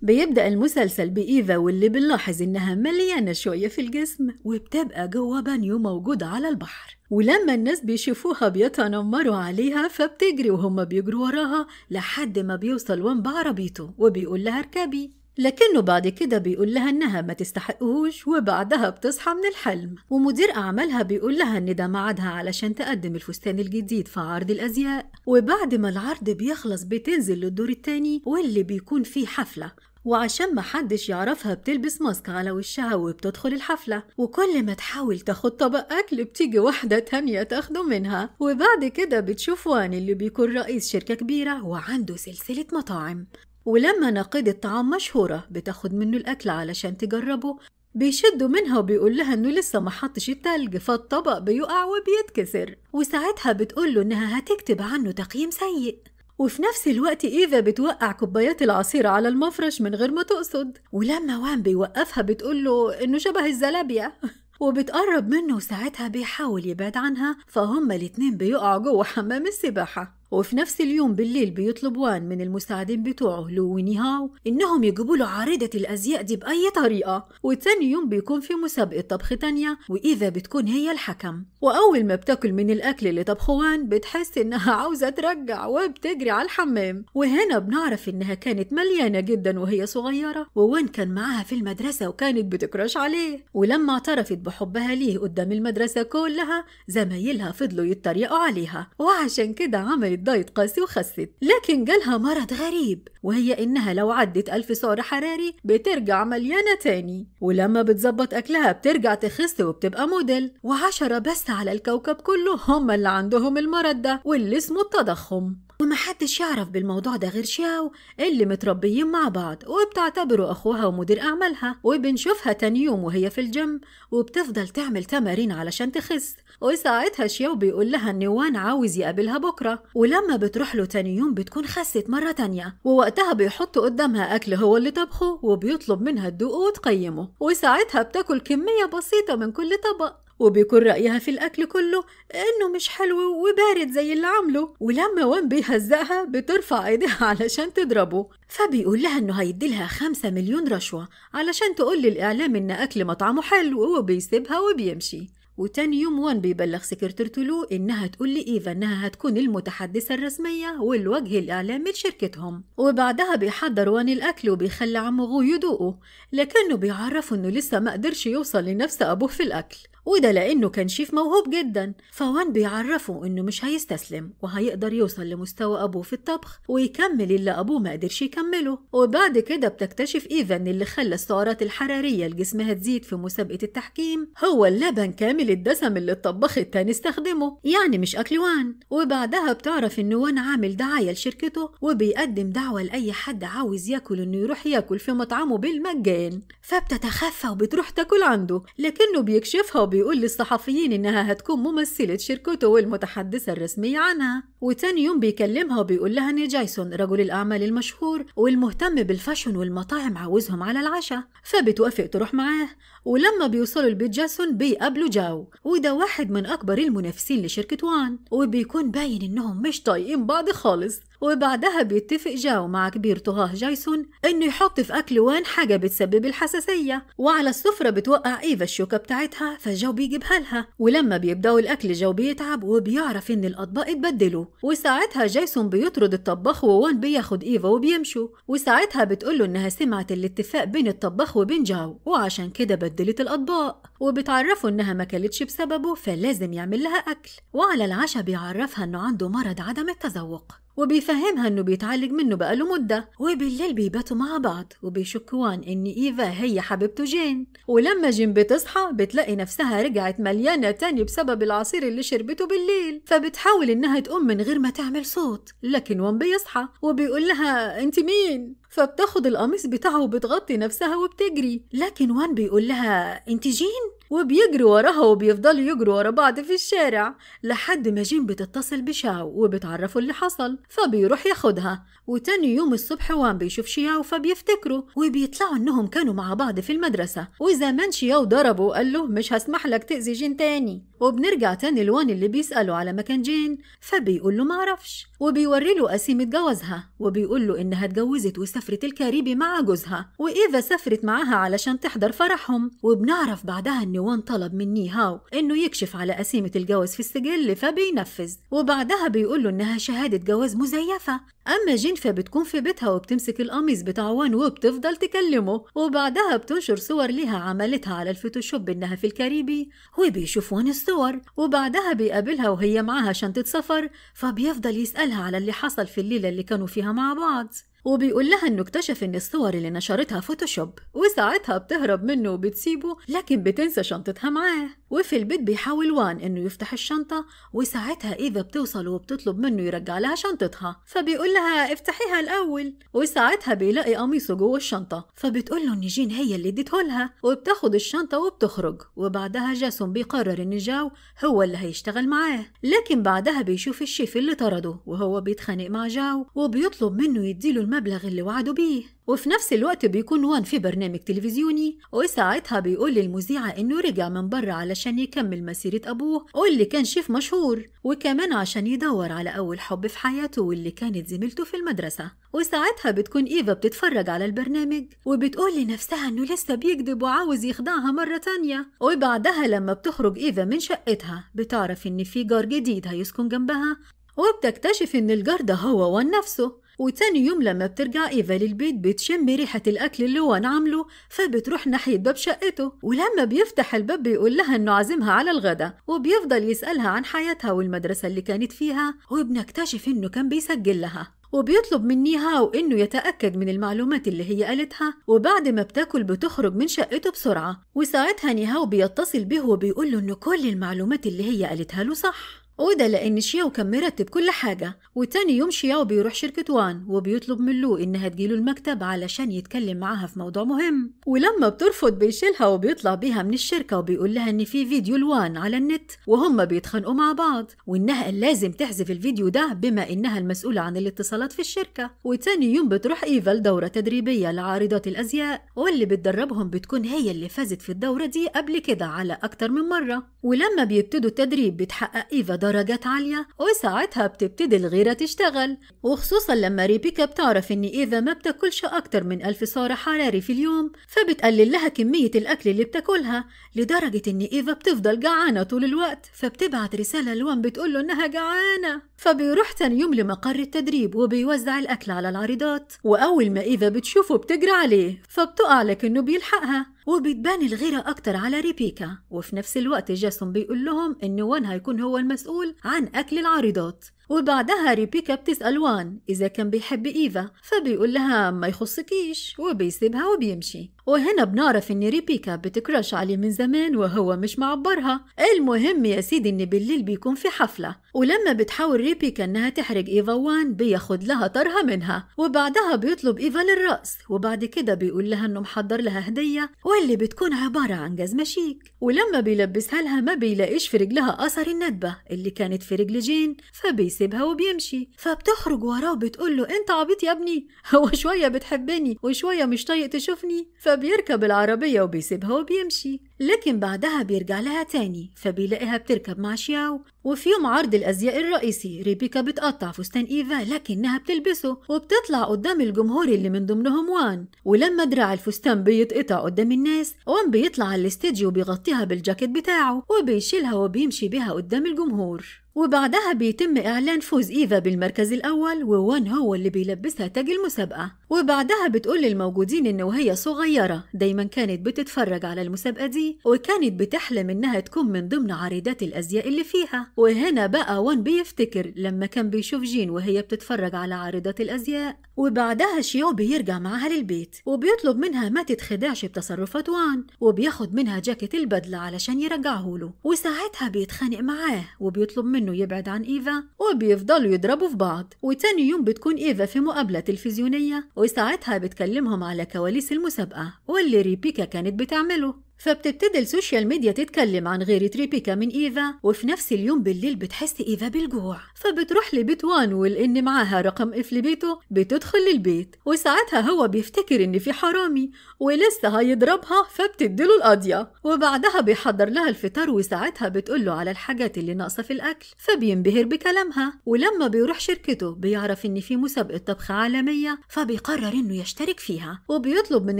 بيبدأ المسلسل بإيفا واللي بنلاحظ إنها مليانة شوية في الجسم وبتبقى جوه بانيو موجودة على البحر، ولما الناس بيشوفوها بيتنمروا عليها فبتجري وهم بيجروا وراها لحد ما بيوصل وان بعربيته وبيقول لها اركبي، لكنه بعد كده بيقول لها إنها ما تستحقهوش، وبعدها بتصحى من الحلم ومدير أعمالها بيقول لها إن ده ميعادها علشان تقدم الفستان الجديد في عرض الأزياء. وبعد ما العرض بيخلص بتنزل للدور التاني واللي بيكون فيه حفلة، وعشان محدش يعرفها بتلبس ماسك على وشها وبتدخل الحفلة، وكل ما تحاول تاخد طبق أكل بتيجي واحدة تانية تاخده منها. وبعد كده بتشوف وان اللي بيكون رئيس شركة كبيرة وعنده سلسلة مطاعم، ولما ناقدة طعام مشهورة بتاخد منه الأكل علشان تجربه بيشدوا منها وبيقول لها إنه لسه ما حطش التلج فالطبق بيقع وبيتكسر، وساعتها بتقوله إنها هتكتب عنه تقييم سيء. وفي نفس الوقت إيفا بتوقع كوبايات العصير على المفرش من غير ما تقصد، ولما وان بيوقفها بتقوله إنه شبه الزلابية وبتقرب منه، وساعتها بيحاول يبعد عنها فهم الاتنين بيقعوا جوه حمام السباحة. وفي نفس اليوم بالليل بيطلب وان من المساعدين بتوعه لو ونيهاو إنهم يجيبوا له عارضة الأزياء دي بأي طريقة، وتاني يوم بيكون في مسابقة طبخ تانية وإيفا بتكون هي الحكم. وأول ما بتاكل من الأكل اللي طبخه وان بتحس إنها عاوزة ترجع وبتجري على الحمام، وهنا بنعرف إنها كانت مليانة جدا وهي صغيرة، ووان كان معاها في المدرسة وكانت بتكرش عليه، ولما اعترفت بحبها ليه قدام المدرسة كلها زمايلها فضلوا يتريقوا عليها، وعشان كده عملت دايت قاسي وخست. لكن جالها مرض غريب وهي إنها لو عدت 1000 سعر حراري بترجع مليانة تاني، ولما بتظبط أكلها بترجع تخس وبتبقى موديل. و10 بس على الكوكب كله هم اللي عندهم المرض ده واللي اسمه التضخم، ومحدش يعرف بالموضوع ده غير شاو اللي متربيين مع بعض وبتعتبره أخوها ومدير أعمالها. وبنشوفها تاني يوم وهي في الجيم وبتفضل تعمل تمارين علشان تخس، وساعتها شاو بيقول لها إن وان عاوز يقابلها بكرة، ولما بتروح له تاني يوم بتكون خست مرة تانية، ووقتها بيحط قدامها أكل هو اللي طبخه وبيطلب منها تدوقه وتقيمه، وساعتها بتاكل كمية بسيطة من كل طبق، وبيكون رأيها في الأكل كله إنه مش حلو وبارد زي اللي عمله. ولما وان بيهزقها بترفع إيديها علشان تضربه، فبيقول لها إنه هيديلها 5 مليون رشوة علشان تقول للإعلام إن أكل مطعمه حلو، وبيسيبها وبيمشي. وتاني يوم وان بيبلغ سكرتيرته له إنها تقول لإيفا إنها هتكون المتحدثة الرسمية والوجه الإعلامي لشركتهم، وبعدها بيحضر وان الأكل وبيخلي عمه غو يدوقه، لكنه بيعرفه إنه لسه ما قدرش يوصل لنفس أبوه في الأكل، وده لأنه كان شيف موهوب جدا. فوان بيعرفه إنه مش هيستسلم وهيقدر يوصل لمستوى أبوه في الطبخ ويكمل اللي أبوه ما قدرش يكمله. وبعد كده بتكتشف إيفا إن اللي خلى السعرات الحرارية لجسمها تزيد في مسابقة التحكيم هو اللبن كامل الدسم اللي الطباخ التاني استخدمه، يعني مش أكل وان. وبعدها بتعرف إن وان عامل دعاية لشركته وبيقدم دعوة لأي حد عاوز ياكل إنه يروح ياكل في مطعمه بالمجان، فبتتخفى وبتروح تاكل عنده، لكنه بيكشفها وبيقول للصحفيين إنها هتكون ممثلة شركته والمتحدثة الرسمية عنها. وتاني يوم بيكلمها وبيقول لها إن جايسون رجل الأعمال المشهور والمهتم بالفاشن والمطاعم عاوزهم على العشاء، فبتوافق تروح معاه. ولما بيوصلوا لبيت جايسون بيقابلوا جاو، وده واحد من أكبر المنافسين لشركة وان، وبيكون باين إنهم مش طايقين بعض خالص. وبعدها بيتفق جاو مع كبير طهاه جايسون إنه يحط في أكل وان حاجة بتسبب الحساسية، وعلى السفرة بتوقع إيفا الشوكة بتاعتها فجاو بيجيبها لها. ولما بيبدأوا الأكل جاو بيتعب وبيعرف إن الأطباق اتبدلوا، وساعتها جايسون بيطرد الطباخ ووان بياخد إيفا وبيمشوا، وساعتها بتقوله إنها سمعت الاتفاق بين الطباخ وبين جاو وعشان كده بدلت الأطباق، وبتعرفه إنها ما كلتش بسببه فلازم يعمل لها أكل. وعلى العشاء بيعرفها إنه عنده مرض عدم التذوق وبيفهمها إنه بيتعالج منه بقاله مدة. وبالليل بيباتوا مع بعض وبيشك وان إن إيفا هي حبيبته جين. ولما جين بتصحى بتلاقي نفسها رجعت مليانة تاني بسبب العصير اللي شربته بالليل، فبتحاول إنها تقوم من غير ما تعمل صوت، لكن وان بيصحى وبيقول لها أنت مين؟ فبتاخد القميص بتاعه وبتغطي نفسها وبتجري، لكن وان بيقول لها أنت جين؟ وبيجروا وراها وبيفضلوا يجروا ورا بعض في الشارع لحد ما جين بتتصل بشاو وبتعرفوا اللي حصل، فبيروح ياخدها. وتاني يوم الصبح وان بيشوف شياو فبيفتكروا وبيطلعوا انهم كانوا مع بعض في المدرسة، وزمان شياو ضربه وقال له مش هسمح لك تأذي جين تاني، وبنرجع تاني لوان اللي بيسأله على مكان جين، فبيقول له معرفش، وبيوري له قسيمة جوازها وبيقول له إنها اتجوزت وسافرت الكاريبي مع جوزها، وإيفا سافرت معاها علشان تحضر فرحهم. وبنعرف بعدها إن وان طلب من ني هاو إنه يكشف على قسيمة الجواز في السجل، فبينفذ، وبعدها بيقول له إنها شهادة جواز مزيفة. أما جين فبتكون في بيتها وبتمسك القميص بتاع وان وبتفضل تكلمه، وبعدها بتنشر صور ليها عملتها على الفوتوشوب إنها في الكاريبي، وبيشوف وان الصور، وبعدها بيقابلها وهي معاها شنطة سفر، فبيفضل يسألها على اللي حصل في الليلة اللي كانوا فيها مع بعض، وبيقول لها إنه اكتشف إن الصور اللي نشرتها فوتوشوب، وساعتها بتهرب منه وبتسيبه، لكن بتنسى شنطتها معاه. وفي البيت بيحاول وان إنه يفتح الشنطة، وساعتها إيفا بتوصل وبتطلب منه يرجع لها شنطتها، فبيقول لها افتحيها الأول، وساعتها بيلاقي قميصه جوه الشنطة، فبتقول له إن جين هي اللي اديته لها، وبتاخد الشنطة وبتخرج. وبعدها جاسون بيقرر إن جاو هو اللي هيشتغل معاه، لكن بعدها بيشوف الشيف اللي طرده وهو بيتخانق مع جاو، وبيطلب منه يديله المبلغ اللي وعده بيه. وفي نفس الوقت بيكون وان في برنامج تلفزيوني، وساعتها بيقول للمذيعة إنه رجع من بره علشان يكمل مسيرة أبوه واللي كان شيف مشهور، وكمان عشان يدور على أول حب في حياته واللي كانت زميلته في المدرسة. وساعتها بتكون إيفا بتتفرج على البرنامج وبتقول لنفسها إنه لسه بيكذب وعاوز يخدعها مرة تانية. وبعدها لما بتخرج إيفا من شقتها بتعرف إن في جار جديد هيسكن جنبها، وبتكتشف إن الجار ده هو وان نفسه. وتاني يوم لما بترجع إيفا للبيت بتشم ريحة الأكل اللي وان عامله، فبتروح ناحية باب شقته، ولما بيفتح الباب بيقول لها إنه عازمها على الغدا، وبيفضل يسألها عن حياتها والمدرسة اللي كانت فيها، وبنكتشف إنه كان بيسجل لها، وبيطلب من ني هاو إنه يتأكد من المعلومات اللي هي قالتها. وبعد ما بتاكل بتخرج من شقته بسرعة، وساعتها ني هاو بيتصل به وبيقول له إنه كل المعلومات اللي هي قالتها له صح، وده لأن شياو كان مرتب كل حاجة. وتاني يوم شياو بيروح شركة وان وبيطلب من لو إنها تجيله المكتب علشان يتكلم معاها في موضوع مهم، ولما بترفض بيشيلها وبيطلع بيها من الشركة، وبيقول لها إن في فيديو لوان على النت وهم بيتخانقوا مع بعض، وإنها لازم تحذف الفيديو ده بما إنها المسؤولة عن الاتصالات في الشركة. وتاني يوم بتروح إيفا لدورة تدريبية لعارضات الأزياء، واللي بتدربهم بتكون هي اللي فازت في الدورة دي قبل كده على أكتر من مرة. ولما بيبتدوا التدريب بتحقق إيفا درجات عالية، وساعتها بتبتدي الغيرة تشتغل، وخصوصا لما ريبيكا بتعرف إن إيفا ما بتاكلش أكتر من 1000 سعر حراري في اليوم، فبتقلل لها كمية الأكل اللي بتاكلها، لدرجة إن إيفا بتفضل جعانة طول الوقت، فبتبعت رسالة لوان بتقول له إنها جعانة. فبيروح تاني يوم لمقر التدريب وبيوزع الأكل على العارضات، وأول ما إيفا بتشوفه بتجري عليه، فبتقع لكنه بيلحقها، وبتبان الغيرة أكتر على ريبيكا. وفي نفس الوقت جاسون بيقول لهم إن وان هيكون هو المسؤول عن أكل العارضات. وبعدها ريبيكا بتسأل وان إذا كان بيحب إيفا، فبيقول لها ما يخصكيش، وبيسيبها وبيمشي. وهنا بنعرف إن ريبيكا بتكراش عليه من زمان وهو مش معبرها. المهم يا سيدي إن بالليل بيكون في حفلة، ولما بتحاول ريبيكا إنها تحرج إيفا وان بياخد لها طرها منها، وبعدها بيطلب إيفا للرقص، وبعد كده بيقول لها إنه محضر لها هدية واللي بتكون عبارة عن جزمة شيك. ولما بيلبسها لها ما بيلاقيش في رجلها أثر الندبة اللي كانت في رجل جين، فبيسيبها وبيمشي. فبتخرج وراه وبتقول له أنت عبيط يا ابني، هو شوية بتحبني وشوية مش طايق تشوفني. فبيركب العربية وبيسيبها وبيمشي، لكن بعدها بيرجع لها تاني، فبيلاقيها بتركب مع شياو. وفي يوم عرض الأزياء الرئيسي ريبيكا بتقطع فستان إيفا لكنها بتلبسه، وبتطلع قدام الجمهور اللي من ضمنهم وان. ولما دراع الفستان بيتقطع قدام الناس، وان بيطلع على الاستديو وبيغطيها بالجاكيت بتاعه وبيشيلها وبيمشي بيها قدام الجمهور. وبعدها بيتم إعلان فوز إيفا بالمركز الأول، ووان هو اللي بيلبسها تاج المسابقة. وبعدها بتقول للموجودين إن وهي صغيرة دايما كانت بتتفرج على المسابقة دي، وكانت بتحلم إنها تكون من ضمن عارضات الأزياء اللي فيها. وهنا بقى وان بيفتكر لما كان بيشوف جين وهي بتتفرج على عارضات الأزياء. وبعدها شيو بيرجع معاها للبيت وبيطلب منها ما تتخدعش بتصرفات وان، وبياخد منها جاكيت البدلة علشان يرجعه له. وساعتها بيتخانق معاه وبيطلب منه يبعد عن إيفا، وبيفضلوا يضربوا في بعض. وتاني يوم بتكون إيفا في مقابلة تلفزيونية، وساعتها بتكلمهم على كواليس المسابقة واللي ريبيكا كانت بتعمله. فبتبتدي السوشيال ميديا تتكلم عن غيرة ريبيكا من إيفا، وفي نفس اليوم بالليل بتحس إيفا بالجوع، فبتروح لبيت وان ولأن معاها رقم قفل بيته بتدخل للبيت، وساعتها هو بيفتكر إن في حرامي ولسه هيضربها، فبتديله القضية، وبعدها بيحضر لها الفطار، وساعتها بتقوله على الحاجات اللي ناقصة في الأكل، فبينبهر بكلامها. ولما بيروح شركته بيعرف إن في مسابقة طبخ عالمية، فبيقرر إنه يشترك فيها، وبيطلب من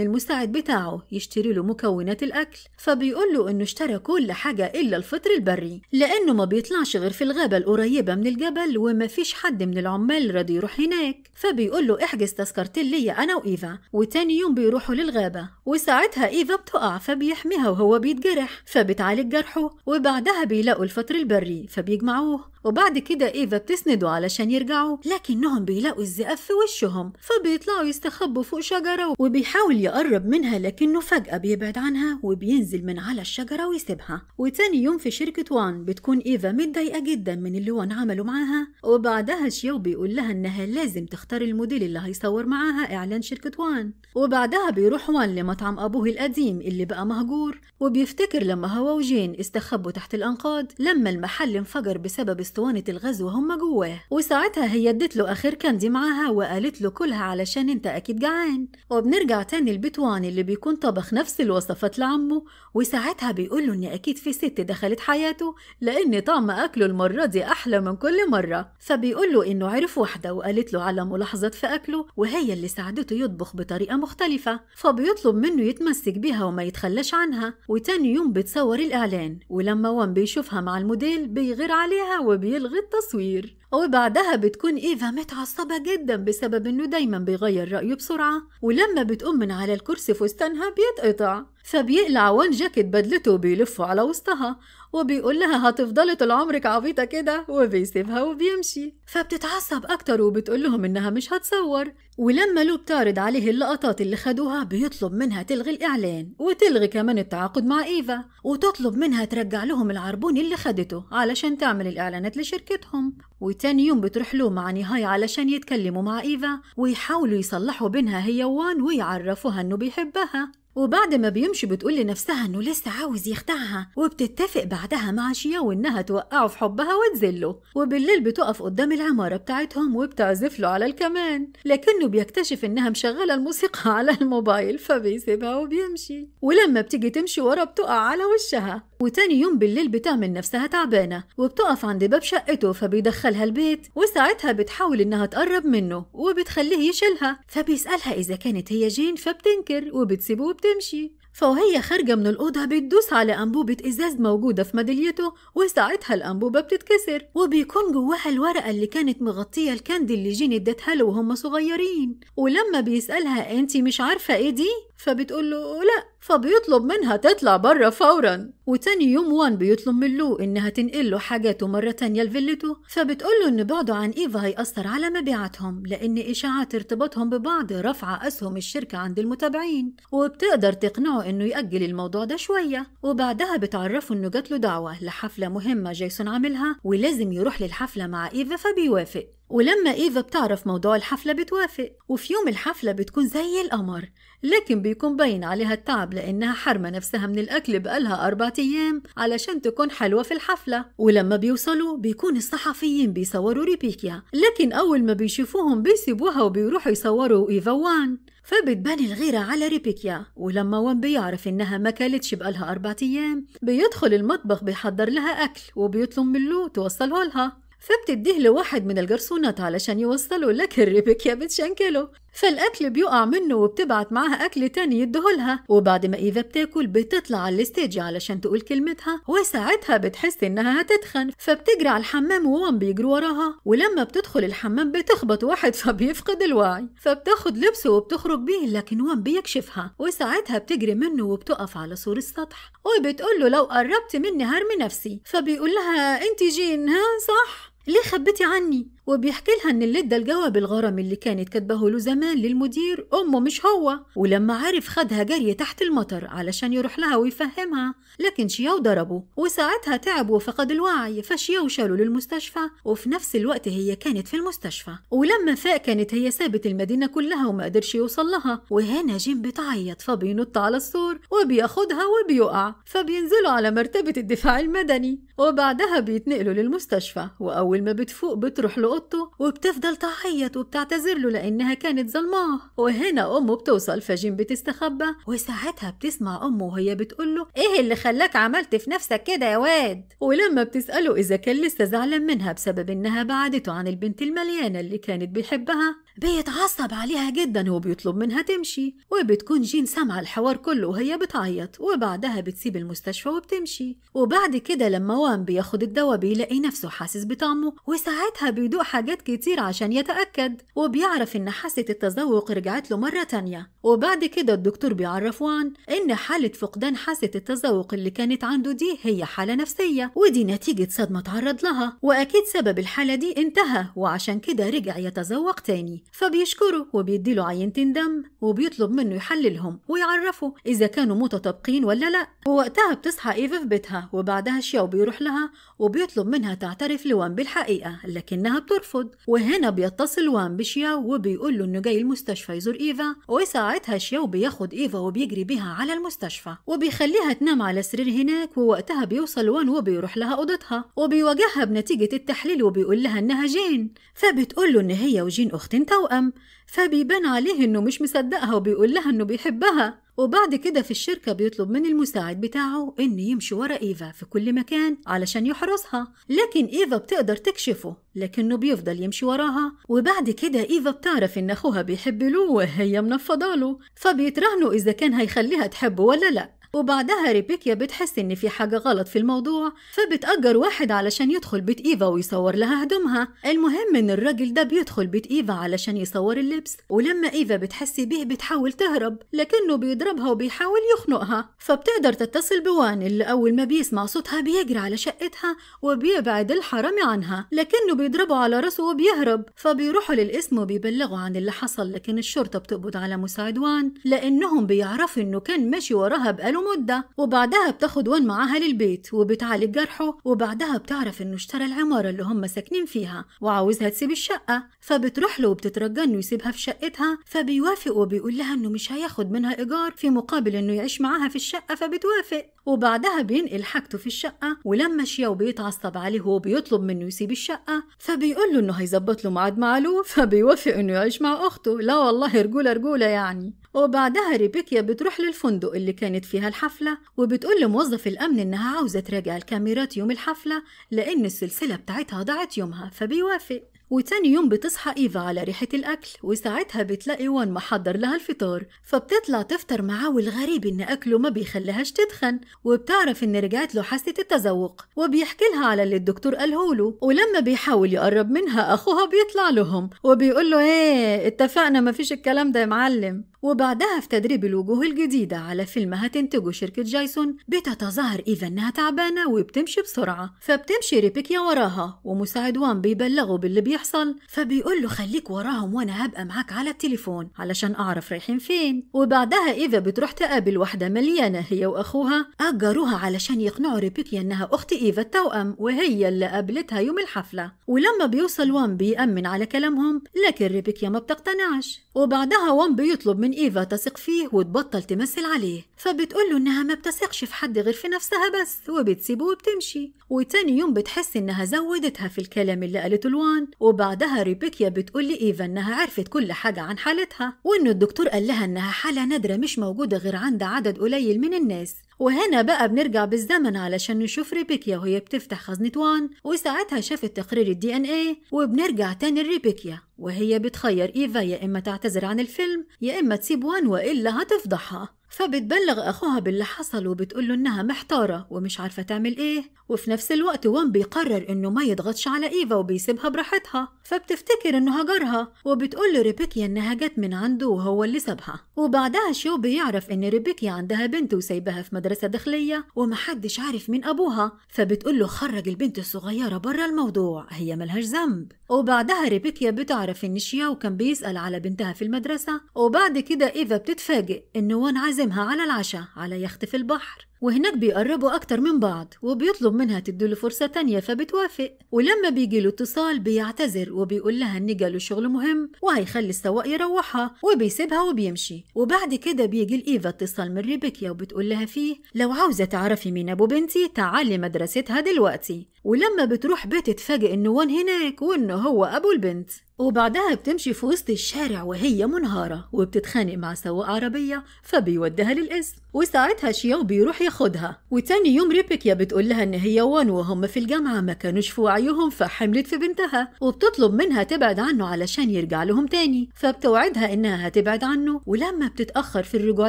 المساعد بتاعه يشتري له مكونات الأكل، فبيقول له إنه اشترى كل حاجة إلا الفطر البري، لأنه ما بيطلعش غير في الغابة القريبة من الجبل، وما فيش حد من العمال راضي يروح هناك، فبيقول له احجز تذكرتين ليا أنا وإيفا. وتاني يوم بيروحوا للغابة، وساعتها إيفا بتقع فبيحميها وهو بيتجرح، فبتعالج جرحه، وبعدها بيلاقوا الفطر البري فبيجمعوه، وبعد كده إيفا بتسنده علشان يرجعوا، لكنهم بيلاقوا الذئاب في وشهم، فبيطلعوا يستخبوا فوق شجرة، وبيحاول يقرب منها لكنه فجأة بيبعد عنها وبينزل من على الشجرة ويسيبها. وتاني يوم في شركة وان بتكون إيفا متضايقة جدا من اللي وان عمله معاها، وبعدها شيو بيقول لها إنها لازم تختار الموديل اللي هيصور معاها إعلان شركة وان. وبعدها بيروح وان لمطعم أبوه القديم اللي بقى مهجور، وبيفتكر لما هو وجين استخبوا تحت الأنقاض لما المحل انفجر بسبب اسطوانة الغاز وهم جواه، وساعتها هي ادت له آخر كاندي معاها وقالت له كلها علشان انت أكيد جعان. وبنرجع تاني لبيت وان اللي بيكون طبخ نفس الوصفات لعمه، وساعتها بيقول له إن أكيد في ست دخلت حياته لأن طعم أكله المرة دي أحلى من كل مرة، فبيقول له إنه عرف واحدة وقالت له على ملاحظات في أكله وهي اللي ساعدته يطبخ بطريقة مختلفة، فبيطلب منه يتمسك بيها وما يتخلاش عنها. وتاني يوم بتصور الإعلان، ولما وان بيشوفها مع الموديل بيغير عليها وبيلغي التصوير. وبعدها بتكون إيفا متعصبة جدا بسبب إنه دايما بيغير رأيه بسرعة، ولما بتقوم من على الكرسي فستانها بيتقطع، فبيقلع وان جاكيت بدلته وبيلفه على وسطها، وبيقول لها هتفضلي طول عمرك عبيطة كده، وبيسيبها وبيمشي. فبتتعصب أكتر وبتقول لهم إنها مش هتصور. ولما لو بتعرض عليه اللقطات اللي خدوها بيطلب منها تلغي الإعلان وتلغي كمان التعاقد مع إيفا، وتطلب منها ترجع لهم العربون اللي خدته علشان تعمل الإعلانات لشركتهم. وتاني يوم بتروح له مع نهاية علشان يتكلموا مع إيفا ويحاولوا يصلحوا بينها هي وان ويعرفوها إنه بيحبها. وبعد ما بيمشي بتقول لنفسها انه لسه عاوز يخدعها، وبتتفق بعدها مع شياو انها توقعه في حبها وتذله. وبالليل بتقف قدام العمارة بتاعتهم وبتعزف له على الكمان، لكنه بيكتشف انها مشغلة الموسيقى على الموبايل فبيسيبها وبيمشي. ولما بتيجي تمشي ورا بتقع على وشها. وتاني يوم بالليل بتعمل نفسها تعبانة وبتقف عند باب شقته فبيدخلها البيت، وساعتها بتحاول انها تقرب منه وبتخليه يشيلها، فبيسألها اذا كانت هي جين فبتنكر وبتسيبه وبتمشي. فوهي خارجة من الأوضة بتدوس على أنبوبة إزاز موجودة في ميداليته، وساعتها الأنبوبة بتتكسر وبيكون جواها الورقة اللي كانت مغطية الكاندي اللي جين ادتها له وهم صغيرين. ولما بيسألها انتي مش عارفة ايه دي؟ فبتقول له لا، فبيطلب منها تطلع بره فورا. وتاني يوم وان بيطلب من لو انها تنقل له حاجاته مرة تانية لفيلته، فبتقول له ان بعده عن ايفا هيأثر على مبيعاتهم لان اشاعات ارتباطهم ببعض رفع اسهم الشركة عند المتابعين، وبتقدر تقنعه انه يأجل الموضوع ده شوية. وبعدها بتعرفه انه جات له دعوة لحفلة مهمة جايسون عاملها ولازم يروح للحفلة مع ايفا، فبيوافق. ولما إيفا بتعرف موضوع الحفلة بتوافق. وفي يوم الحفلة بتكون زي القمر، لكن بيكون باين عليها التعب لأنها حرمة نفسها من الأكل بقالها 4 أيام علشان تكون حلوة في الحفلة. ولما بيوصلوا بيكون الصحفيين بيصوروا ريبيكا، لكن أول ما بيشوفوهم بيسيبوها وبيروحوا يصوروا إيفا وان، فبتبان الغيرة على ريبيكا. ولما وان بيعرف إنها ما كلتش بقالها 4 أيام بيدخل المطبخ بيحضر لها أكل وبيطلب من لو توصله لها، فبتديه لواحد من الجرسونات علشان يوصله، لكن ريبيكا بتشنكله، فالأكل بيقع منه وبتبعت معاها أكل تاني يدهولها. وبعد ما إيفا بتاكل بتطلع على الستيج علشان تقول كلمتها، وساعتها بتحس إنها هتتخن فبتجري على الحمام ووان بيجري وراها. ولما بتدخل الحمام بتخبط واحد فبيفقد الوعي، فبتاخد لبسه وبتخرج بيه، لكن وان بيكشفها وساعتها بتجري منه وبتقف على سور السطح وبتقول له لو قربت مني هرمي نفسي. فبيقول لها انتي جين ها صح؟ ليه خبيتي عني؟ وبيحكي لها إن اللي ادى الجواب الغرامي اللي كانت كاتباه له زمان للمدير أمه مش هو، ولما عرف خدها جري تحت المطر علشان يروح لها ويفهمها، لكن شياو ضربه وساعتها تعب وفقد الوعي، فشياو شالوا للمستشفى، وفي نفس الوقت هي كانت في المستشفى. ولما فاق كانت هي سابت المدينة كلها وما قدرش يوصل لها، وهنا جين بتعيط فبينط على السور وبياخدها وبيقع، فبينزلوا على مرتبة الدفاع المدني، وبعدها بيتنقلوا للمستشفى. وأول ما بتفوق بتروح لأوضته وبتفضل تعيط وبتعتذر له لأنها كانت ظلماه. وهنا أمه بتوصل فجين بتستخبى، وساعتها بتسمع أمه وهي بتقوله إيه اللي خلاك عملت في نفسك كده يا واد؟ ولما بتسأله إذا كان لسه زعلان منها بسبب إنها بعدته عن البنت المليانة اللي كانت بيحبها، بيتعصب عليها جدا وبيطلب منها تمشي. وبتكون جين سامعة الحوار كله وهي بتعيط، وبعدها بتسيب المستشفى وبتمشي. وبعد كده لما وان بياخد الدواء بيلاقي نفسه حاسس بطعمه، وساعتها بيدوق حاجات كتير عشان يتأكد، وبيعرف إن حاسة التذوق رجعت له مرة تانية. وبعد كده الدكتور بيعرف وان إن حالة فقدان حاسة التذوق اللي كانت عنده دي هي حالة نفسية، ودي نتيجة صدمة تعرض لها، وأكيد سبب الحالة دي انتهى وعشان كده رجع يتذوق تاني. فبيشكره وبيديله عينتين دم وبيطلب منه يحللهم ويعرفه إذا كانوا متطابقين ولا لا. ووقتها بتصحى إيفا في بيتها، وبعدها شياو بيروح لها وبيطلب منها تعترف لوان بالحقيقة، لكنها بترفض. وهنا بيتصل وان بشياو وبيقول له إنه جاي المستشفى يزور إيفا، وساعتها شياو بياخد إيفا وبيجري بيها على المستشفى وبيخليها تنام على سرير هناك. ووقتها بيوصل وان وبيروح لها أوضتها وبيواجهها بنتيجة التحليل وبيقول لها إنها جين، فبتقول له إن هي وجين أختين توأم، فبيبان عليه إنه مش مصدقها وبيقول لها إنه بيحبها. وبعد كده في الشركة بيطلب من المساعد بتاعه إن يمشي ورا إيفا في كل مكان علشان يحرسها، لكن إيفا بتقدر تكشفه لكنه بيفضل يمشي وراها. وبعد كده إيفا بتعرف إن أخوها بيحب له وهي منفضاله، فبيتراهنوا إذا كان هيخليها تحبه ولا لأ. وبعدها ريبيكيا بتحس إن في حاجة غلط في الموضوع، فبتأجر واحد علشان يدخل بيت إيفا ويصور لها هدومها. المهم إن الراجل ده بيدخل بيت إيفا علشان يصور اللبس، ولما إيفا بتحس بيه بتحاول تهرب لكنه بيضربها وبيحاول يخنقها، فبتقدر تتصل بوان اللي أول ما بيسمع صوتها بيجري على شقتها وبيبعد الحرامي عنها، لكنه بيضربه على راسه وبيهرب. فبيروحوا للقسم وبيبلغوا عن اللي حصل، لكن الشرطة بتقبض على مساعد وان لأنهم بيعرفوا إنه كان ماشي وراها بقاله مدة. وبعدها بتاخد وان معاها للبيت وبتعالج جرحه، وبعدها بتعرف إنه اشترى العمارة اللي هم ساكنين فيها وعاوزها تسيب الشقة، فبتروح له وبتترجى إنه يسيبها في شقتها، فبيوافق وبيقول لها إنه مش هياخد منها إيجار في مقابل إنه يعيش معاها في الشقة، فبتوافق. وبعدها بينقل حاجته في الشقة، ولما شياو بيتعصب عليه وبيطلب منه يسيب الشقة، فبيقول له إنه هيظبط له ميعاد مع لو، فبيوافق إنه يعيش مع أخته. لا والله رجولة رجولة يعني. وبعدها ريبيكيا بتروح للفندق اللي كانت فيها الحفلة وبتقول لموظف الأمن إنها عاوزة تراجع الكاميرات يوم الحفلة لأن السلسلة بتاعتها ضاعت يومها، فبيوافق. وتاني يوم بتصحى إيفا على ريحة الأكل، وساعتها بتلاقي وان محضر لها الفطار، فبتطلع تفطر معاه، والغريب إن أكله ما بيخليهاش تتخن، وبتعرف إن رجعت له حاسة التذوق، وبيحكي لها على اللي الدكتور قالهوله. ولما بيحاول يقرب منها أخوها بيطلع لهم وبيقول له إيه اتفقنا مفيش الكلام ده يا معلم. وبعدها في تدريب الوجوه الجديدة على فيلم هتنتجه شركة جايسون، بتتظاهر إيفا إنها تعبانة وبتمشي بسرعة، فبتمشي ريبيكيا وراها، ومساعد وان بيبلغه باللي بيحصل، فبيقول له خليك وراهم وأنا هبقى معاك على التليفون علشان أعرف رايحين فين. وبعدها إيفا بتروح تقابل واحدة مليانة هي وأخوها، أجروها علشان يقنعوا ريبيكيا إنها أخت إيفا التوأم وهي اللي قابلتها يوم الحفلة. ولما بيوصل وان بيأمن على كلامهم، لكن ريبيكيا ما بتقتنعش. وبعدها وان بيطلب من إيفا تثق فيه وتبطل تمثل عليه، فبتقول له إنها ما بتثقش في حد غير في نفسها بس، وبتسيبه وبتمشي. وتاني يوم بتحس إنها زودتها في الكلام اللي قالته لوان. وبعدها ريبيكيا بتقول لإيفا إنها عرفت كل حاجة عن حالتها، وإنه الدكتور قال لها إنها حالة نادرة مش موجودة غير عند عدد قليل من الناس. وهنا بقى بنرجع بالزمن علشان نشوف ريبيكيا وهي بتفتح خزنة وان، وساعتها شافت تقرير الدي ان ايه. وبنرجع تاني لريبيكيا وهي بتخير إيفا يا إما تعتذر عن الفيلم يا إما تسيب وان وإلا هتفضحها. فبتبلغ أخوها باللي حصل وبتقوله إنها محتارة ومش عارفة تعمل إيه. وفي نفس الوقت وان بيقرر إنه ما يضغطش على إيفا وبيسيبها براحتها، فبتفتكر إنه هجرها وبتقول له ريبيكيا إنها جت من عنده وهو اللي سابها. وبعدها شيو بيعرف إن ريبيكيا عندها بنت وسايبها في مدرسة داخلية ومحدش عارف مين أبوها، فبتقول له خرج البنت الصغيرة برا الموضوع، هي ملهاش ذنب. وبعدها ريبيكيا بتعرف إن شياو كان بيسأل على بنتها في المدرسة. وبعد كده إيفا بتتفاجئ إنه وان عازمها على العشاء على يخت في البحر، وهناك بيقربوا أكتر من بعض وبيطلب منها تديله فرصة تانية فبتوافق. ولما بيجيله اتصال بيعتذر وبيقول لها إن جاله شغل مهم وهيخلي السواق يروحها وبيسيبها وبيمشي. وبعد كده بيجي لإيفا اتصال من ريبيكيا وبتقول لها فيه لو عاوزة تعرفي مين أبو بنتي تعالي مدرستها دلوقتي. ولما بتروح بتتفاجئ إنه وان هناك وإنه هو أبو البنت. وبعدها بتمشي في وسط الشارع وهي منهارة وبتتخانق مع سواق عربية فبيوديها للقسم. وساعتها شياو بيروح ياخدها. وتاني يوم ريبيكيا بتقول لها ان هي وان وهم في الجامعة ما كانوش في وعيهم فحملت في بنتها، وبتطلب منها تبعد عنه علشان يرجع لهم تاني، فبتوعدها انها هتبعد عنه. ولما بتتأخر في الرجوع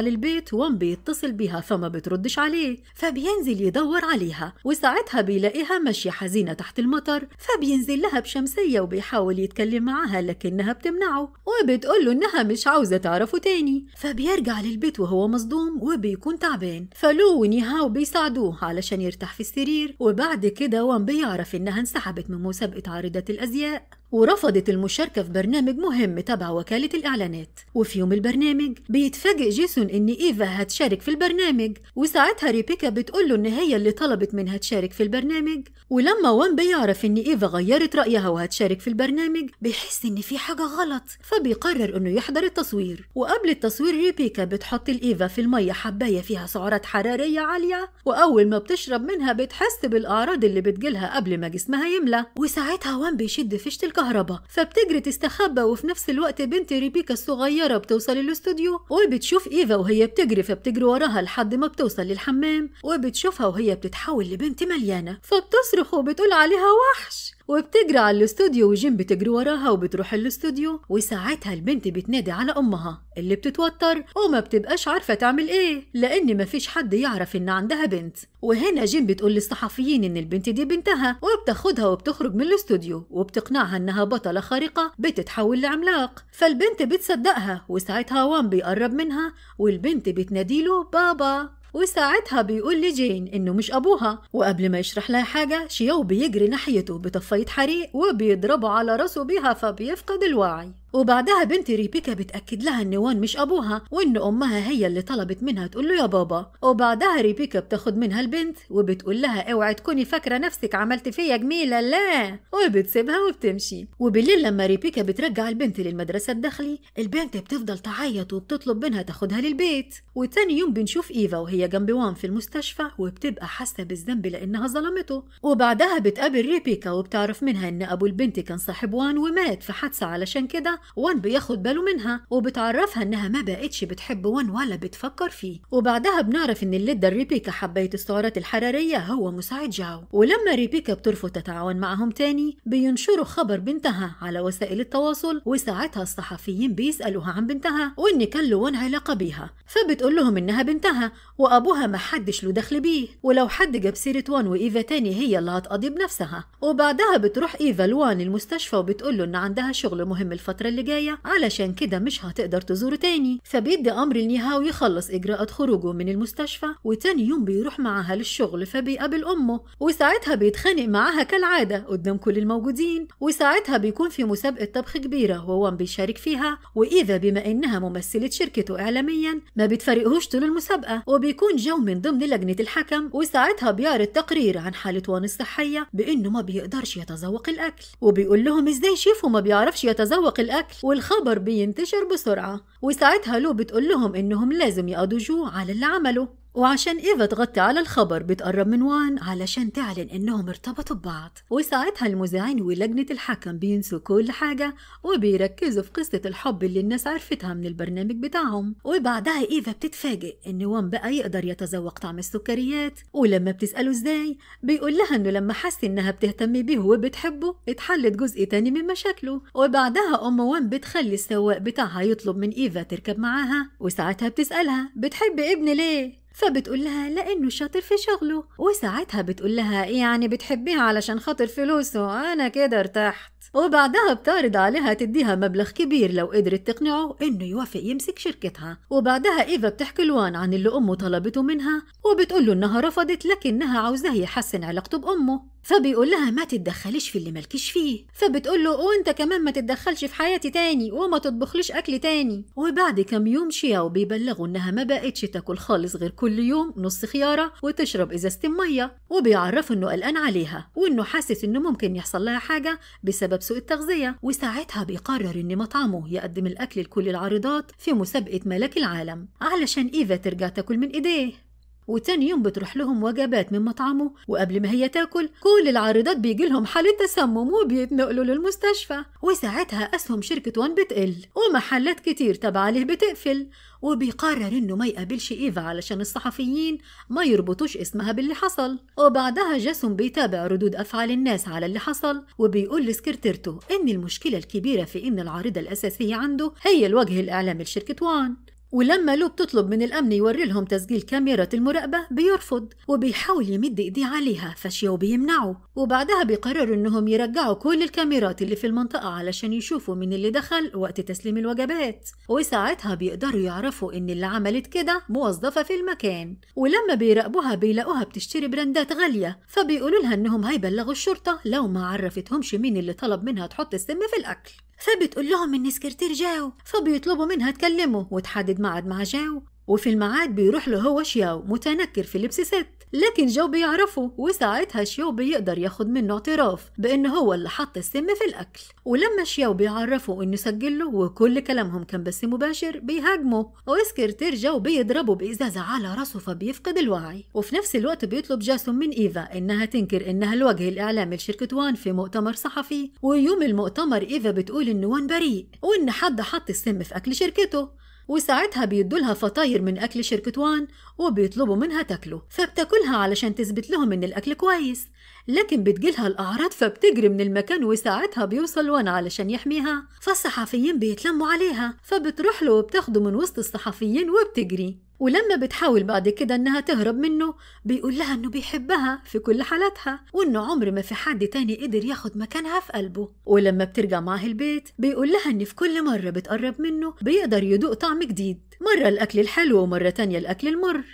للبيت وان بيتصل بيها فما بتردش عليه، فبينزل يدور عليها. وساعتها بيلاقيها ماشية حزينة تحت المطر، فبينزل لها بشمسية وبيحاول يتكلم معاها لكنها بتمنعه وبتقوله انها مش عاوزة تعرفه تاني. فبيرجع للبيت وهو مصدوم وبيكون تعبان، فلو ونيهاو بيساعدوه علشان يرتاح في السرير. وبعد كده وان بيعرف انها انسحبت من مسابقة عارضة الازياء ورفضت المشاركة في برنامج مهم تبع وكالة الإعلانات. وفي يوم البرنامج بيتفاجئ جيسون إن إيفا هتشارك في البرنامج، وساعتها ريبيكا بتقوله إن هي اللي طلبت منها تشارك في البرنامج. ولما وان بيعرف إن إيفا غيرت رأيها وهتشارك في البرنامج بيحس إن في حاجة غلط، فبيقرر إنه يحضر التصوير. وقبل التصوير ريبيكا بتحط الإيفا في المية حباية فيها سعرات حرارية عالية، وأول ما بتشرب منها بتحس بالأعراض اللي بتجيلها قبل ما جسمها يملى. وساعتها وان بيشد فيشة الكهرباء فبتجري تستخبى. وفي نفس الوقت بنت ريبيكا الصغيرة بتوصل الاستوديو وبتشوف إيفا وهي بتجري، فبتجري وراها لحد ما بتوصل للحمام وبتشوفها وهي بتتحول لبنت مليانة، فبتصرخ وبتقول عليها وحش وبتجري على الاستوديو. وجيم بتجري وراها وبتروح الاستوديو. وساعتها البنت بتنادي على أمها اللي بتتوتر وما بتبقاش عارفة تعمل ايه لأن مفيش حد يعرف إن عندها بنت. وهنا جيم بتقول للصحفيين إن البنت دي بنتها وبتاخدها وبتخرج من الاستوديو وبتقنعها إنها بطلة خارقة بتتحول لعملاق. فالبنت بتصدقها. وساعتها وان بيقرب منها والبنت بتناديله بابا. وساعتها بيقول لجين إنه مش أبوها. وقبل ما يشرح لها حاجة شياو بيجري ناحيته بطفاية حريق وبيضربه على راسه بيها فبيفقد الوعي. وبعدها بنت ريبيكا بتأكد لها إن وان مش أبوها وإن أمها هي اللي طلبت منها تقول له يا بابا. وبعدها ريبيكا بتاخد منها البنت وبتقول لها اوعي تكوني فاكرة نفسك عملت فيا جميلة، لا، وبتسيبها وبتمشي. وبالليل لما ريبيكا بترجع البنت للمدرسة الداخلي البنت بتفضل تعيط وبتطلب منها تاخدها للبيت. وتاني يوم بنشوف إيفا وهي جنب وان في المستشفى وبتبقى حاسة بالذنب لأنها ظلمته. وبعدها بتقابل ريبيكا وبتعرف منها إن أبو البنت كان صاحب وان ومات في حادثة، علشان كده وان بياخد باله منها وبتعرفها انها ما بقتش بتحب وان ولا بتفكر فيه. وبعدها بنعرف ان اللي ادى ريبيكا حباية السعرات الحرارية هو مساعد جاو. ولما ريبيكا بترفض تتعاون معهم تاني بينشروا خبر بنتها على وسائل التواصل. وساعتها الصحفيين بيسألوها عن بنتها وان كان له وان علاقة بيها، فبتقول لهم انها بنتها وابوها ما حدش له دخل بيه، ولو حد جاب سيرة وان وايفا تاني هي اللي هتقضي بنفسها. وبعدها بتروح ايفا لوان المستشفى وبتقول له ان عندها شغل مهم الفترة اللي جاية علشان كده مش هتقدر تزوره تاني. فبيدي امر لنيهاو يخلص اجراءات خروجه من المستشفى وتاني يوم بيروح معاها للشغل فبيقابل امه. وساعتها بيتخانق معاها كالعادة قدام كل الموجودين. وساعتها بيكون في مسابقة طبخ كبيرة ووان بيشارك فيها، وايفا بما انها ممثلة شركته اعلاميا ما بتفرقهوش طول المسابقة، وبيكون جو من ضمن لجنة الحكم. وساعتها بيعرض تقرير عن حالة وان الصحية بانه ما بيقدرش يتذوق الاكل، وبيقول لهم ازاي شيفه ما بيعرفش يتذوق الاكل، والخبر بينتشر بسرعة. وساعتها لو بتقول لهم انهم لازم يقضوا جوع على اللي عمله. وعشان إيفا تغطي على الخبر بتقرب من وان علشان تعلن إنهم ارتبطوا ببعض، وساعتها المذيعين ولجنة الحكم بينسوا كل حاجة وبيركزوا في قصة الحب اللي الناس عرفتها من البرنامج بتاعهم. وبعدها إيفا بتتفاجئ إن وان بقى يقدر يتذوق طعم السكريات، ولما بتسأله إزاي بيقول لها إنه لما حس إنها بتهتم بيه وبتحبه اتحلت جزء تاني من مشاكله. وبعدها أم وان بتخلي السواق بتاعها يطلب من إيفا تركب معاها، وساعتها بتسألها بتحب ابني ليه؟ فبتقول لها لأنه شاطر في شغله. وساعتها بتقول لها يعني بتحبيها علشان خاطر فلوسه؟ أنا كده ارتحت. وبعدها بتعرض عليها تديها مبلغ كبير لو قدرت تقنعه إنه يوافق يمسك شركتها. وبعدها إيفا بتحكي لوان عن اللي أمه طلبته منها، وبتقول له إنها رفضت لكنها عاوزاه يحسن علاقته بأمه. فبيقول لها ما تتدخليش في اللي مالكيش فيه. فبتقول له وانت كمان ما تتدخلش في حياتي تاني وما تطبخليش أكل تاني. وبعد كم يوم شياو بيبلغوا إنها ما بقتش تاكل خالص غير كل يوم نص خيارة وتشرب إزازة مية، وبيعرفوا إنه قلقان عليها وإنه حاسس إنه ممكن يحصل لها حاجة بسبب سوء التغذية. وساعتها بيقرر إن مطعمه يقدم الأكل لكل العارضات في مسابقة ملك العالم علشان إيفا ترجع تاكل من إيديه. وتاني يوم بتروح لهم وجبات من مطعمه، وقبل ما هي تاكل كل العارضات بيجيلهم حالة تسمم وبيتنقلوا للمستشفى. وساعتها أسهم شركة وان بتقل ومحلات كتير تبع له بتقفل. وبيقرر إنه ما يقابلش إيفا علشان الصحفيين ما يربطوش اسمها باللي حصل. وبعدها جاسون بيتابع ردود أفعال الناس على اللي حصل، وبيقول لسكرتيرته إن المشكلة الكبيرة في إن العارضة الأساسية عنده هي الوجه الإعلامي لشركة وان. ولما لو بتطلب من الأمن يوري لهم تسجيل كاميرا المراقبة بيرفض، وبيحاول يمد إيديه عليها فشياو بيمنعه. وبعدها بيقرروا إنهم يرجعوا كل الكاميرات اللي في المنطقة علشان يشوفوا مين اللي دخل وقت تسليم الوجبات. وساعتها بيقدروا يعرفوا إن اللي عملت كده موظفة في المكان. ولما بيراقبوها بيلاقوها بتشتري براندات غالية، فبيقولوا لها إنهم هيبلغوا الشرطة لو ما عرفتهمش مين اللي طلب منها تحط السم في الأكل. فبتقول لهم إن سكرتير جاو، فبيطلبوا منها تكلمه وتحدد ميعاد مع جاو. وفي الميعاد بيروح له هو شياو متنكر في لبس ست، لكن جو بيعرفه. وساعتها شياو بيقدر ياخد منه اعتراف بأنه هو اللي حط السم في الأكل. ولما شياو بيعرفه إنه سجله وكل كلامهم كان بس مباشر بيهاجمه، وسكرتير جو بيضربه بإزازة على راسه فبيفقد الوعي. وفي نفس الوقت بيطلب جاسون من إيفا إنها تنكر إنها الوجه الإعلامي لشركة وان في مؤتمر صحفي. ويوم المؤتمر إيفا بتقول إنه وان بريء وإن حد حط السم في أكل شركته. وساعتها بيدولها فطاير من أكل شركة وان وبيطلبوا منها تاكله، فبتاكلها علشان تثبت لهم إن الأكل كويس، لكن بتجيلها الأعراض فبتجري من المكان. وساعتها بيوصل وان علشان يحميها، فالصحفيين بيتلموا عليها فبتروح له وبتاخده من وسط الصحفيين وبتجري. ولما بتحاول بعد كده إنها تهرب منه بيقول لها إنه بيحبها في كل حالاتها وإنه عمر ما في حد تاني قدر ياخد مكانها في قلبه. ولما بترجع معاه البيت بيقول لها إن في كل مرة بتقرب منه بيقدر يدوق طعم جديد، مرة الأكل الحلو ومرة تانية الأكل المر.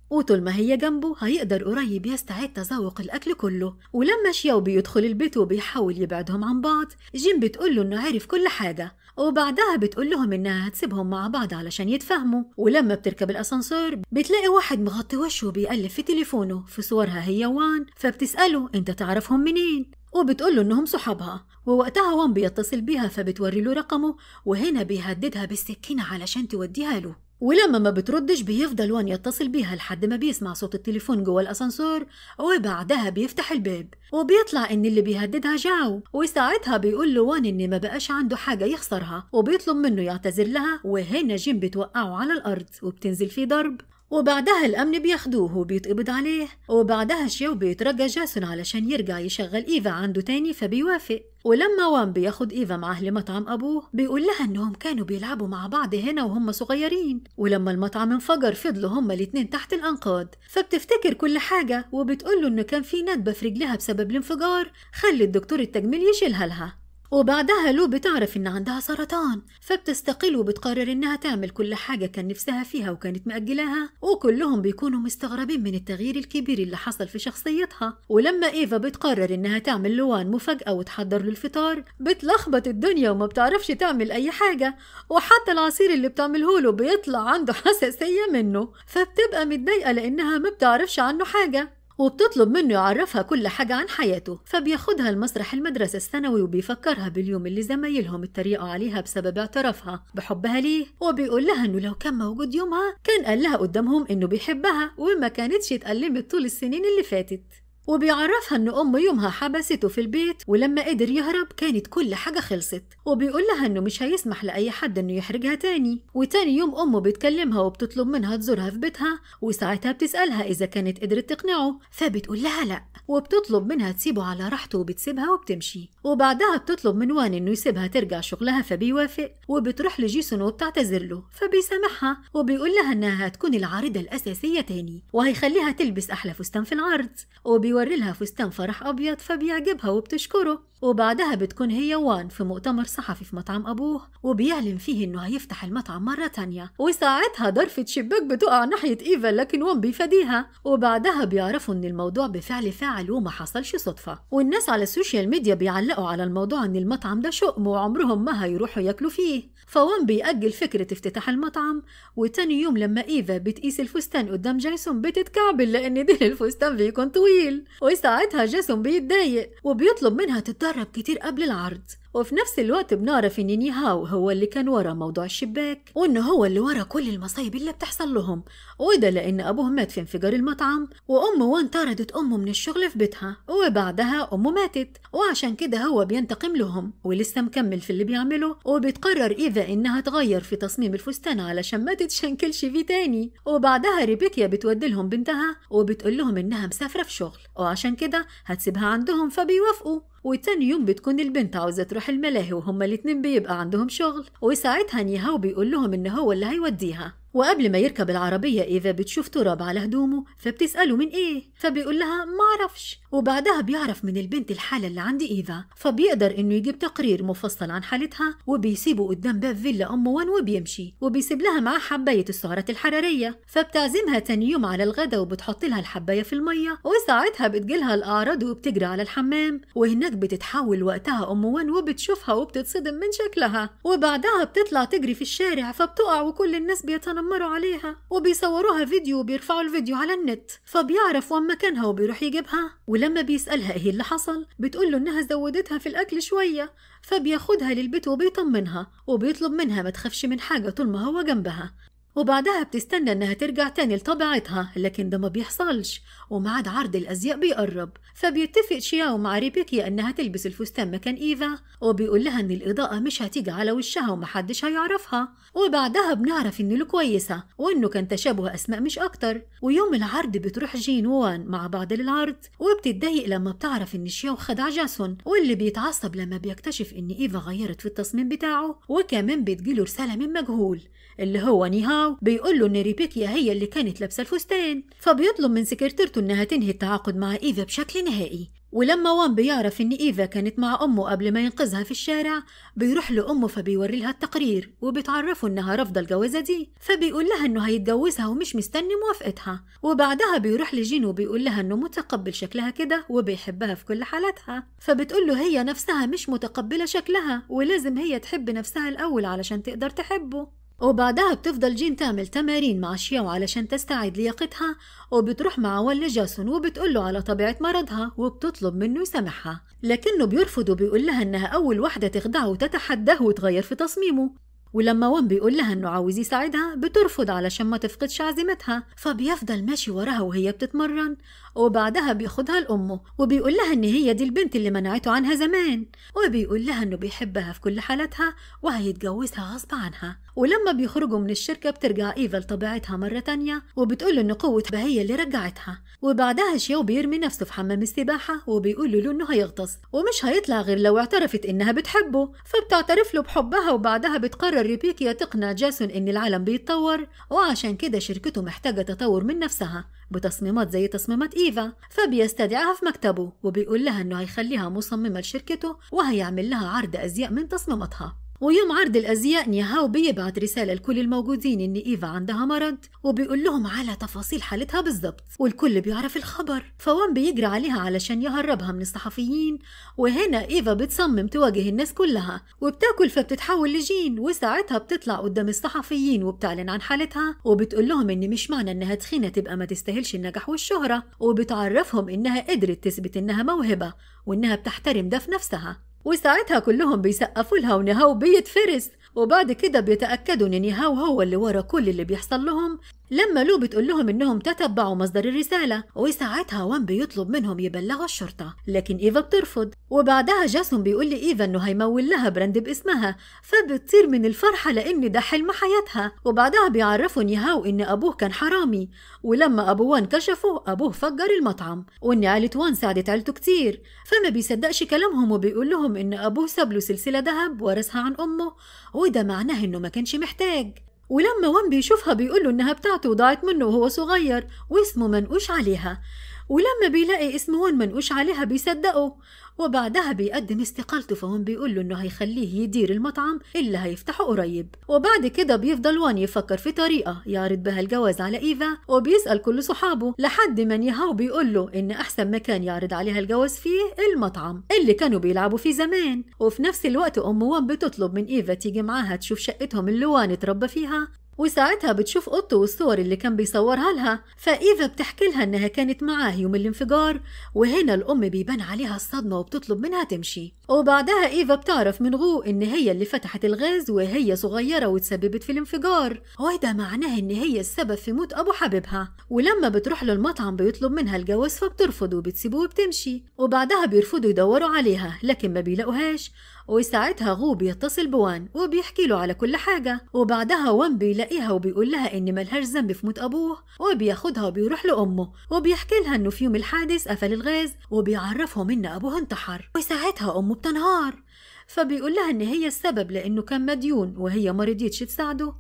وطول ما هي جنبه هيقدر قريب يستعيد تذوق الأكل كله. ولما شياو بيدخل البيت وبيحاول يبعدهم عن بعض، جيم بتقوله إنه عارف كل حاجة، وبعدها بتقول لهم إنها هتسيبهم مع بعض علشان يتفاهموا. ولما بتركب الأسانسير بتلاقي واحد مغطي وشه وبيقلب في تليفونه في صورها هي وان، فبتسأله أنت تعرفهم منين؟ وبتقوله إنهم صحابها. ووقتها وان بيتصل بيها فبتوري له رقمه، وهنا بيهددها بالسكينة علشان توديها له. ولما ما بتردش بيفضل وان يتصل بيها لحد ما بيسمع صوت التليفون جوه الأسانسير، وبعدها بيفتح الباب وبيطلع إن اللي بيهددها جاو. وساعتها بيقول له وان إن ما بقاش عنده حاجة يخسرها وبيطلب منه يعتذر لها. وهنا جيم بتوقعه على الأرض وبتنزل فيه ضرب، وبعدها الأمن بياخدوه وبيتقبض عليه. وبعدها شياو بيترجى جاسون علشان يرجع يشغل إيفا عنده تاني فبيوافق. ولما وان بياخد إيفا معاه لمطعم أبوه بيقول لها إنهم كانوا بيلعبوا مع بعض هنا وهم صغيرين، ولما المطعم انفجر فضلوا هما الاتنين تحت الأنقاض. فبتفتكر كل حاجة وبتقوله إنه كان في ندبة في رجلها بسبب الانفجار خلي الدكتور التجميل يشيلها لها. وبعدها لو بتعرف إن عندها سرطان فبتستقيل وبتقرر إنها تعمل كل حاجة كان نفسها فيها وكانت مأجلاها. وكلهم بيكونوا مستغربين من التغيير الكبير اللي حصل في شخصيتها. ولما إيفا بتقرر إنها تعمل لوان مفاجأة وتحضر له الفطار بتلخبط الدنيا وما بتعرفش تعمل أي حاجة، وحتى العصير اللي بتعمله له بيطلع عنده حساسية منه، فبتبقى متضايقة لأنها ما بتعرفش عنه حاجة. وبتطلب منه يعرفها كل حاجة عن حياته، فبياخدها لمسرح المدرسة الثانوي وبيفكرها باليوم اللي زمايلهم اتريقوا عليها بسبب اعترافها بحبها ليه، وبيقول لها انه لو كان موجود يومها كان قال لها قدامهم انه بيحبها وما كانتش اتألمت طول السنين اللي فاتت. وبيعرفها ان امه يومها حبسته في البيت ولما قدر يهرب كانت كل حاجة خلصت، وبيقول لها انه مش هيسمح لاي حد انه يحرجها تاني. وتاني يوم امه بتكلمها وبتطلب منها تزورها في بيتها، وساعتها بتسألها اذا كانت قدرت تقنعه، فبتقول لها لا، وبتطلب منها تسيبه على راحته وبتسيبها وبتمشي. وبعدها بتطلب من وان انه يسيبها ترجع شغلها فبيوافق، وبتروح لجيسون وبتعتذر له فبيسامحها، وبيقول لها انها هتكون العارضة الاساسية تاني وهيخليها تلبس احلى فستان في العرض، وبيوري لها فستان فرح ابيض فبيعجبها وبتشكره. وبعدها بتكون هي وان في مؤتمر صحفي في مطعم ابوه، وبيعلن فيه انه هيفتح المطعم مرة تانية، وساعتها ضرفة شباك بتقع ناحية ايفا لكن وان بيفاديها. وبعدها بيعرفوا ان الموضوع بفعل فاعل وما حصلش صدفة، والناس على السوشيال ميديا بيعلقوا على الموضوع ان المطعم ده شؤم وعمرهم ما هيروحوا ياكلوا فيه. فوان بيأجل فكرة افتتاح المطعم، وتاني يوم لما ايفا بتقيس الفستان قدام جيسون بتتكعبل لان ديل الفستان بيكون طويل، وساعتها جيسون بيتضايق وبيطلب منها تتدرب كتير قبل العرض. وفي نفس الوقت بنعرف ان نيهاو هو اللي كان ورا موضوع الشباك، وانه هو اللي ورا كل المصايب اللي بتحصل لهم، وده لان ابوه مات في انفجار المطعم، وام وان طردت امه من الشغل في بيتها، وبعدها امه ماتت، وعشان كده هو بينتقم لهم ولسه مكمل في اللي بيعمله. وبتقرر ايفا انها تغير في تصميم الفستان علشان ما تتشنكلش فيه تاني. وبعدها ريبيكيا بتودلهم بنتها وبتقول لهم انها مسافرة في شغل وعشان كده هتسيبها عندهم فبيوافقوا. وتاني يوم بتكون البنت عاوزة تروح الملاهي وهما الاتنين بيبقى عندهم شغل، وساعتها نيهاو بيقول لهم ان هو اللي هيوديها. وقبل ما يركب العربية إيفا بتشوف تراب على هدومه فبتسأله من إيه، فبيقول لها معرفش. وبعدها بيعرف من البنت الحالة اللي عند إيفا، فبيقدر إنه يجيب تقرير مفصل عن حالتها، وبيسيبه قدام باب فيلا أم وان وبيمشي، وبيسيب لها معاه حباية السعرات الحرارية، فبتعزمها تاني يوم على الغدا وبتحط لها الحباية في المية، وساعتها بتجيلها الأعراض وبتجري على الحمام، وهناك بتتحول وقتها أم وان وبتشوفها وبتتصدم من شكلها. وبعدها بتطلع تجري في الشارع فبتقع وكل الناس بيتنمروا عليها وبيصوروها فيديو وبيرفعوا الفيديو على النت، فبيعرف وين مكانها وبيروح يجيبها. ولما بيسألها ايه اللي حصل بتقوله انها زودتها في الاكل شوية، فبياخدها للبيت وبيطمنها وبيطلب منها ما تخافش من حاجة طول ما هو جنبها. وبعدها بتستنى انها ترجع تاني لطبيعتها، لكن ده ما بيحصلش، وميعاد عرض الازياء بيقرب، فبيتفق شياو مع ريبيكيا انها تلبس الفستان مكان ايفا، وبيقول لها ان الاضاءة مش هتيجي على وشها ومحدش هيعرفها. وبعدها بنعرف انه كويسة وانه كان تشابه اسماء مش اكتر. ويوم العرض بتروح جين ووان مع بعض للعرض، وبتتضايق لما بتعرف ان شياو خدع جاسون، واللي بيتعصب لما بيكتشف ان ايفا غيرت في التصميم بتاعه. وكمان بتجيله رسالة من مجهول اللي هو نيهاو بيقول له ان ريبيكيا هي اللي كانت لابسه الفستان، فبيطلب من سكرتيرته انها تنهي التعاقد مع ايفا بشكل نهائي. ولما وان بيعرف ان ايفا كانت مع امه قبل ما ينقذها في الشارع، بيروح لامه فبيوري لها التقرير وبتعرفه انها رافضه الجوازه دي، فبيقول لها انه هيتجوزها ومش مستني موافقتها. وبعدها بيروح لجين وبيقول لها انه متقبل شكلها كده وبيحبها في كل حالاتها، فبتقول له هي نفسها مش متقبله شكلها ولازم هي تحب نفسها الاول علشان تقدر تحبه. وبعدها بتفضل جين تعمل تمارين مع شياو علشان تستعيد لياقتها، وبتروح مع ولا جاسون وبتقوله على طبيعة مرضها وبتطلب منه يسامحها، لكنه بيرفض وبيقول لها انها اول واحدة تخدعه وتتحداه وتغير في تصميمه. ولما وان بيقول لها انه عاوز يساعدها بترفض علشان ما تفقدش عزيمتها، فبيفضل ماشي وراها وهي بتتمرن. وبعدها بياخدها لأمه وبيقول لها ان هي دي البنت اللي منعته عنها زمان، وبيقول لها انه بيحبها في كل حالاتها وهيتجوزها غصب عنها. ولما بيخرجوا من الشركة بترجع إيفا لطبيعتها مرة تانية وبتقول إن قوتها هي اللي رجعتها. وبعدها شياو بيرمي نفسه في حمام السباحة وبيقول له إنه هيغطس ومش هيطلع غير لو اعترفت إنها بتحبه، فبتعترف له بحبها. وبعدها بتقرر ريبيكيا تقنع جاسون إن العالم بيتطور وعشان كده شركته محتاجة تطور من نفسها بتصميمات زي تصميمات إيفا، فبيستدعيها في مكتبه وبيقول لها إنه هيخليها مصممة لشركته وهيعمل لها عرض أزياء من تصميماتها. ويوم عرض الأزياء نيهاو بيبعت رسالة لكل الموجودين إن إيفا عندها مرض، وبيقول لهم على تفاصيل حالتها بالظبط، والكل بيعرف الخبر. فوان بيجري عليها علشان يهربها من الصحفيين، وهنا إيفا بتصمم تواجه الناس كلها وبتاكل، فبتتحول لجين. وساعتها بتطلع قدام الصحفيين وبتعلن عن حالتها، وبتقول لهم إن مش معنى إنها تخينة تبقى ما تستاهلش النجاح والشهرة، وبتعرفهم إنها قدرت تثبت إنها موهبة وإنها بتحترم ده في نفسها. وساعتها كلهم بيسقفوا لها ونيهاو بيتفرس. وبعد كده بيتأكدوا إن نيهاو هو اللي ورا كل اللي بيحصل لهم لما لو بتقول لهم إنهم تتبعوا مصدر الرسالة. وساعتها وان بيطلب منهم يبلغوا الشرطة، لكن إيفا بترفض. وبعدها جاسون بيقول لإيفا إنه هيمول لها براند باسمها، فبتطير من الفرحة لأن ده حلم حياتها. وبعدها بيعرفوا نيهاو إن أبوه كان حرامي، ولما أبو وان كشفه أبوه فجر المطعم، وإن عيلة وان ساعدت عيلته كتير. فما بيصدقش كلامهم وبيقول لهم إن أبوه ساب له سلسلة ذهب ورثها عن أمه، وده معناه إنه ما كانش محتاج. ولما وان بيشوفها بيقوله إنها بتاعته وضاعت منه وهو صغير واسمه منقوش عليها، ولما بيلاقي اسم وان منقوش عليها بيصدقه. وبعدها بيقدم استقالته، فوان بيقوله إنه هيخليه يدير المطعم اللي هيفتحه قريب. وبعد كده بيفضل وان يفكر في طريقة يعرض بها الجواز على إيفا، وبيسأل كل صحابه لحد ما نيهاو بيقوله إن أحسن مكان يعرض عليها الجواز فيه المطعم اللي كانوا بيلعبوا فيه زمان. وفي نفس الوقت أم وان بتطلب من إيفا تيجي معاها تشوف شقتهم اللي وان اتربى فيها، وساعتها بتشوف اوضته والصور اللي كان بيصورها لها. فإيفا بتحكي لها إنها كانت معاه يوم الانفجار، وهنا الأم بيبان عليها الصدمة وبتطلب منها تمشي. وبعدها إيفا بتعرف من غو إن هي اللي فتحت الغاز وهي صغيرة وتسببت في الانفجار، وده معناه إن هي السبب في موت أبو حبيبها. ولما بتروح له المطعم بيطلب منها الجواز فبترفض وبتسيبه وبتمشي. وبعدها بيرفضوا يدوروا عليها لكن ما بيلاقوهاش، وساعتها غو بيتصل بوان وبيحكي له على كل حاجة. وبعدها وان بيلاقيها وبيقول لها إن ملهاش ذنب في موت أبوه، وبياخدها وبيروح لأمه وبيحكي لها إنه في يوم الحادث قفل الغاز وبيعرفهم إن أبوه انتحر. وساعتها أمه بتنهار، فبيقول لها إن هي السبب لأنه كان مديون وهي ما رضيتش تساعده.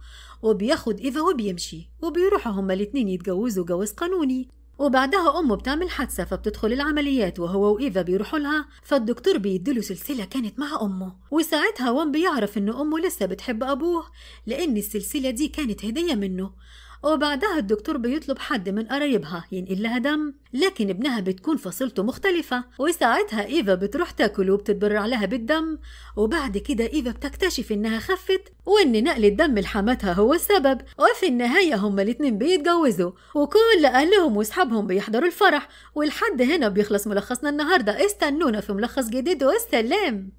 وبياخد إيفا وبيمشي، وبيروحوا هما الاتنين يتجوزوا جواز قانوني. وبعدها أمه بتعمل حادثة فبتدخل العمليات وهو وإيفا بيروحوا لها، فالدكتور بيديله سلسلة كانت مع أمه. وساعتها وان بيعرف إن أمه لسه بتحب أبوه لأن السلسلة دي كانت هدية منه. وبعدها الدكتور بيطلب حد من قرايبها ينقل لها دم، لكن ابنها بتكون فصيلته مختلفة. وساعتها إيفا بتروح تاكل وبتتبرع لها بالدم. وبعد كده إيفا بتكتشف إنها خفت وإن نقل الدم لحماتها هو السبب. وفي النهاية هما الاتنين بيتجوزوا وكل أهلهم وصحابهم بيحضروا الفرح. والحد هنا بيخلص ملخصنا النهاردة، استنونا في ملخص جديد والسلام.